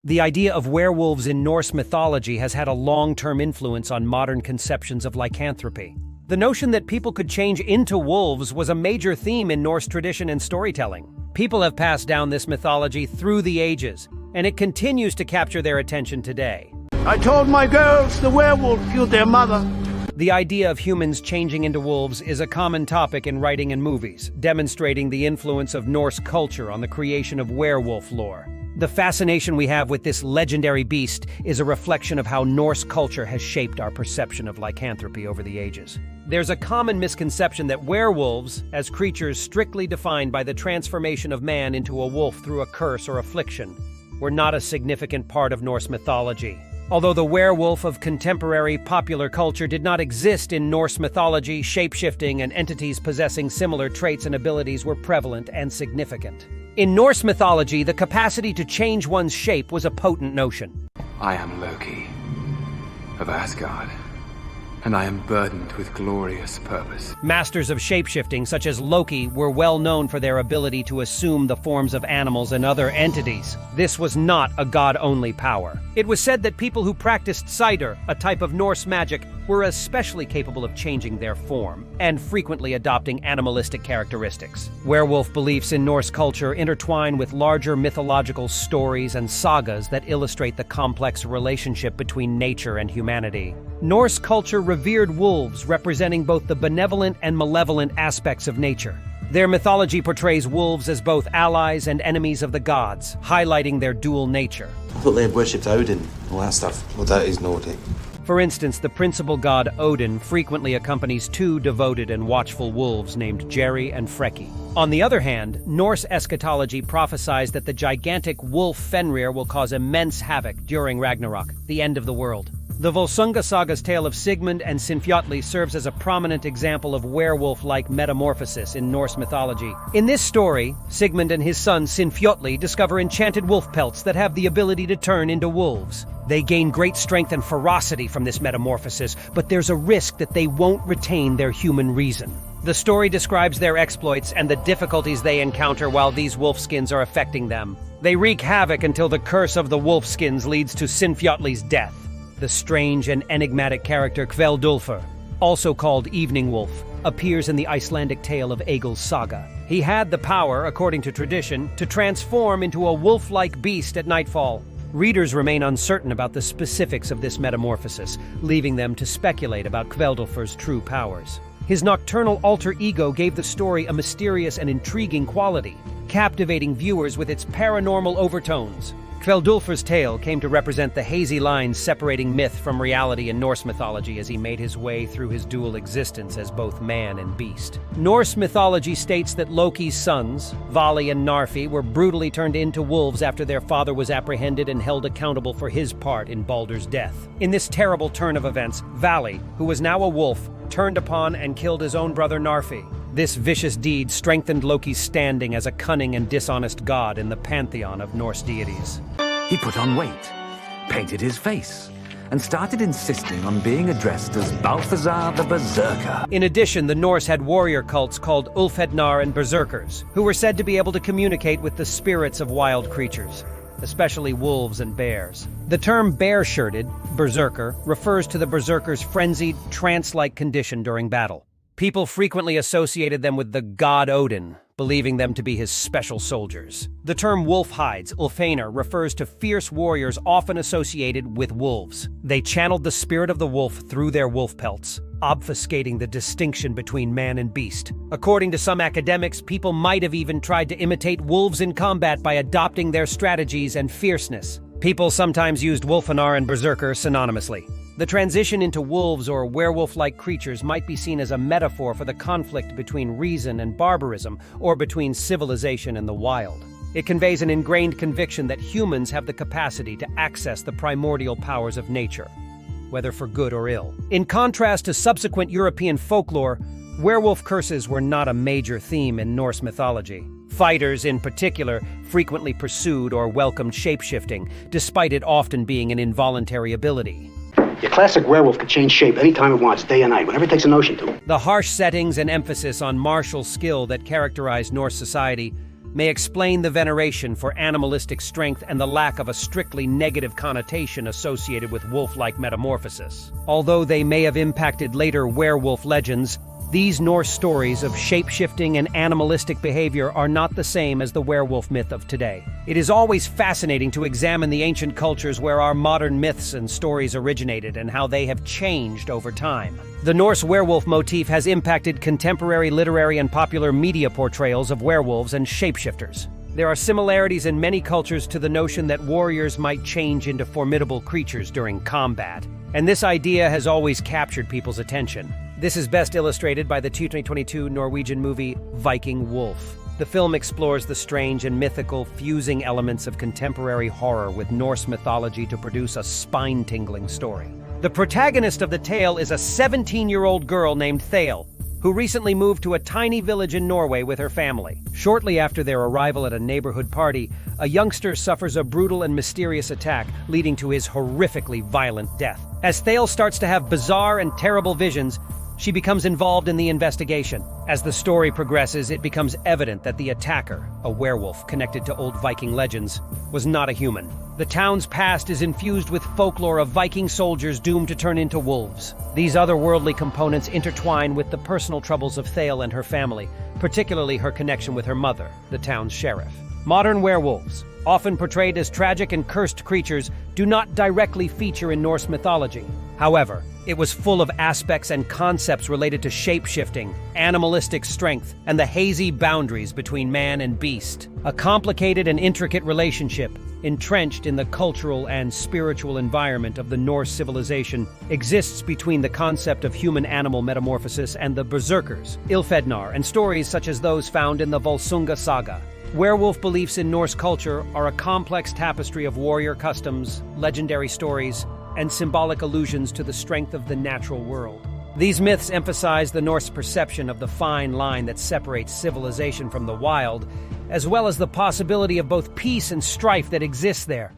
The idea of werewolves in Norse mythology has had a long-term influence on modern conceptions of lycanthropy. The notion that people could change into wolves was a major theme in Norse tradition and storytelling. People have passed down this mythology through the ages, and it continues to capture their attention today. I told my girls the werewolf killed their mother. The idea of humans changing into wolves is a common topic in writing and movies, demonstrating the influence of Norse culture on the creation of werewolf lore. The fascination we have with this legendary beast is a reflection of how Norse culture has shaped our perception of lycanthropy over the ages. There's a common misconception that werewolves, as creatures strictly defined by the transformation of man into a wolf through a curse or affliction, were not a significant part of Norse mythology. Although the werewolf of contemporary popular culture did not exist in Norse mythology, shapeshifting and entities possessing similar traits and abilities were prevalent and significant. In Norse mythology, the capacity to change one's shape was a potent notion. I am Loki, of Asgard, and I am burdened with glorious purpose. Masters of shapeshifting, such as Loki, were well known for their ability to assume the forms of animals and other entities. This was not a god-only power. It was said that people who practiced cider, a type of Norse magic, were especially capable of changing their form, and frequently adopting animalistic characteristics. Werewolf beliefs in Norse culture intertwine with larger mythological stories and sagas that illustrate the complex relationship between nature and humanity. Norse culture revered wolves, representing both the benevolent and malevolent aspects of nature. Their mythology portrays wolves as both allies and enemies of the gods, highlighting their dual nature. I thought they worshipped Odin, all that stuff. Well, that is Nordic. For instance, the principal god Odin frequently accompanies two devoted and watchful wolves named Jerry and Freki. On the other hand, Norse eschatology prophesies that the gigantic wolf Fenrir will cause immense havoc during Ragnarok, the end of the world. The Völsunga Saga's tale of Sigmund and Sinfjötli serves as a prominent example of werewolf-like metamorphosis in Norse mythology. In this story, Sigmund and his son Sinfjötli discover enchanted wolf pelts that have the ability to turn into wolves. They gain great strength and ferocity from this metamorphosis, but there's a risk that they won't retain their human reason. The story describes their exploits and the difficulties they encounter while these wolfskins are affecting them. They wreak havoc until the curse of the wolfskins leads to Sinfjötli's death. The strange and enigmatic character Kveldúlfr, also called Evening Wolf, appears in the Icelandic tale of Egil's saga. He had the power, according to tradition, to transform into a wolf-like beast at nightfall. Readers remain uncertain about the specifics of this metamorphosis, leaving them to speculate about Kveldúlfr's true powers. His nocturnal alter ego gave the story a mysterious and intriguing quality, captivating viewers with its paranormal overtones. Kveldúlfr's tale came to represent the hazy lines separating myth from reality in Norse mythology as he made his way through his dual existence as both man and beast. Norse mythology states that Loki's sons, Vali and Narfi, were brutally turned into wolves after their father was apprehended and held accountable for his part in Baldur's death. In this terrible turn of events, Vali, who was now a wolf, turned upon and killed his own brother Narfi. This vicious deed strengthened Loki's standing as a cunning and dishonest god in the pantheon of Norse deities. He put on weight, painted his face, and started insisting on being addressed as Balthazar the Berserker. In addition, the Norse had warrior cults called úlfhéðnar and Berserkers, who were said to be able to communicate with the spirits of wild creatures, especially wolves and bears. The term bare-shirted, berserker, refers to the berserker's frenzied, trance-like condition during battle. People frequently associated them with the god Odin, believing them to be his special soldiers. The term wolf hides, úlfhéðnar, refers to fierce warriors often associated with wolves. They channeled the spirit of the wolf through their wolf pelts, obfuscating the distinction between man and beast. According to some academics, people might have even tried to imitate wolves in combat by adopting their strategies and fierceness. People sometimes used úlfhéðnar and berserker synonymously. The transition into wolves or werewolf-like creatures might be seen as a metaphor for the conflict between reason and barbarism, or between civilization and the wild. It conveys an ingrained conviction that humans have the capacity to access the primordial powers of nature, whether for good or ill. In contrast to subsequent European folklore, werewolf curses were not a major theme in Norse mythology. Fighters, in particular, frequently pursued or welcomed shapeshifting, despite it often being an involuntary ability. Your classic werewolf can change shape anytime it wants, day or night, whenever it takes a notion to. The harsh settings and emphasis on martial skill that characterized Norse society may explain the veneration for animalistic strength and the lack of a strictly negative connotation associated with wolf-like metamorphosis. Although they may have impacted later werewolf legends, these Norse stories of shape-shifting and animalistic behavior are not the same as the werewolf myth of today. It is always fascinating to examine the ancient cultures where our modern myths and stories originated and how they have changed over time. The Norse werewolf motif has impacted contemporary literary and popular media portrayals of werewolves and shapeshifters. There are similarities in many cultures to the notion that warriors might change into formidable creatures during combat, and this idea has always captured people's attention. This is best illustrated by the 2022 Norwegian movie Viking Wolf. The film explores the strange and mythical, fusing elements of contemporary horror with Norse mythology to produce a spine-tingling story. The protagonist of the tale is a 17-year-old girl named Thale, who recently moved to a tiny village in Norway with her family. Shortly after their arrival at a neighborhood party, a youngster suffers a brutal and mysterious attack, leading to his horrifically violent death. As Thale starts to have bizarre and terrible visions, she becomes involved in the investigation. As the story progresses, it becomes evident that the attacker, a werewolf connected to old Viking legends, was not a human. The town's past is infused with folklore of Viking soldiers doomed to turn into wolves. These otherworldly components intertwine with the personal troubles of Thale and her family, particularly her connection with her mother, the town's sheriff. Modern werewolves, often portrayed as tragic and cursed creatures, do not directly feature in Norse mythology. However, it was full of aspects and concepts related to shape-shifting, animalistic strength, and the hazy boundaries between man and beast. A complicated and intricate relationship, entrenched in the cultural and spiritual environment of the Norse civilization, exists between the concept of human-animal metamorphosis and the Berserkers, úlfhéðnar, and stories such as those found in the Völsunga Saga. Werewolf beliefs in Norse culture are a complex tapestry of warrior customs, legendary stories, and symbolic allusions to the strength of the natural world. These myths emphasize the Norse perception of the fine line that separates civilization from the wild, as well as the possibility of both peace and strife that exists there.